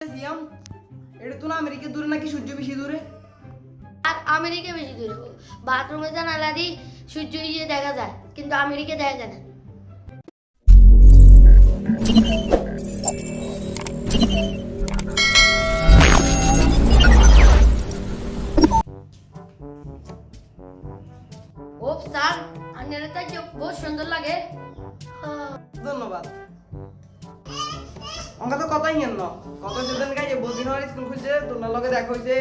সিয়াম, এটা তো না আমেরিকা দূরে নাকি সূর্য বেশি দূরে? আর আমেরিকা বেশি দূরে। বাথরুমে জানালা দিয়ে সূর্য ইয়ে দেখা যায়, কিন্তু আমেরিকা দেখা যায় না। ও স্যার, আপনার তো বহুত সুন্দর লাগে। ধন্যবাদ। অঙ্কা তো কথাই হেন ন কত সেদিন গাই বহুদিন হওয়ার স্কুল খুলছে তোমরা লগে দেখা হয়েছে।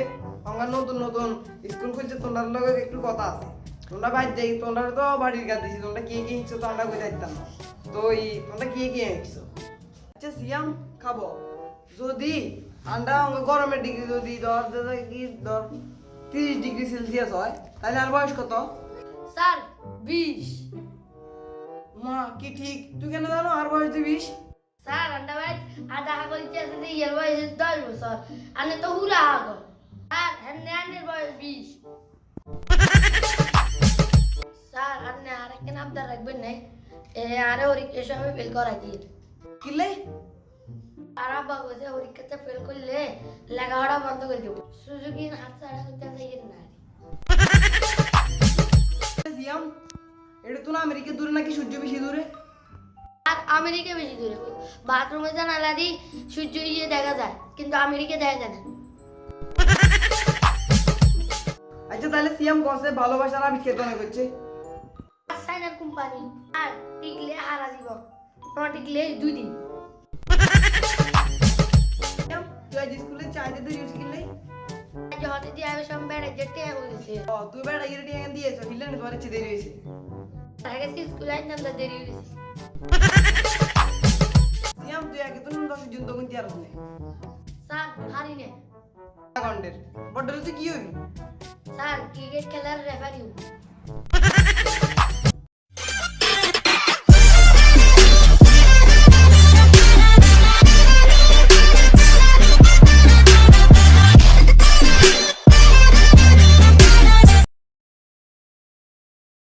অঙ্কা নতুন নতুন স্কুল খুলছে তোমরা লগে একটু কথা আছে। তোমরা ভাই যাই তোমরা তো বাড়ির কাজ দিছি, তোমরা কে কে হিঁকছো তো আমরা কই যাইতাম না। তো তোমরা কে কে হিঁকছো? আচ্ছা সিয়াম, খাবো যদি ঠান্ডা অঙ্কা গরমের ডিগ্রি যদি ধর 30 ডিগ্রি সেলসিয়াস হয় তাহলে আর বয়স কত? স্যার 20। মা কি ঠিক, তুই কেন জানো আর বয়স 20? স্যার আন্ডা ভাই আধা হাগল ইতিহাসে যে ইয়ার বয়স 10 বছর, আনে তো হুরা হাগল। স্যার হ্যান্ডের বয়স 20। স্যার আপনি আর একটা আবদার রাখবেন না, আরে পরীক্ষার সময় ফেল করা দিয়ে। কিলে আর আব্বা বলছে পরীক্ষাতে ফেল করলে লেখাপড়া বন্ধ করে দেবো। সুযোগী হাত ছাড়া করতে চাইয়েন না। সিয়াম, এটা তো না আমেরিকা দূরে নাকি সূর্য বেশি দূরে? আর আমেরিকা বেশি দূরে। বাথরুমে জানালা দিয়ে সূর্য ইয়ে দেখা যায়, কিন্তু আমেরিকা দেখা যায় না। আচ্ছা তাহলে সিয়াম কসে ভালোবাসার আবিষ্কার কেন করছে? চাইনার কোম্পানি। আর টিকলে হারা দিব, তোমার টিকলে 2 দিন। সিয়াম, তুই আজ স্কুলে চাইতে দেরি হয়েছে কিনলে? আজ হতে দিয়ে আমি সব বেড়ে যেতে হয়েছে। তুই বেড়া ইয়ে টিয়া দিয়েছো কিনলে না তোমার ইচ্ছে দেরি হয়েছে? তার কাছে স্কুলে আইতাম তো দেরি হয়েছে। সিয়াম তুই আগে তো 10 জন তখন তিয়ার হলে স্যার হারি নে। ঘন্টের বড় তুই কি হবি? স্যার ক্রিকেট খেলার রেফারি।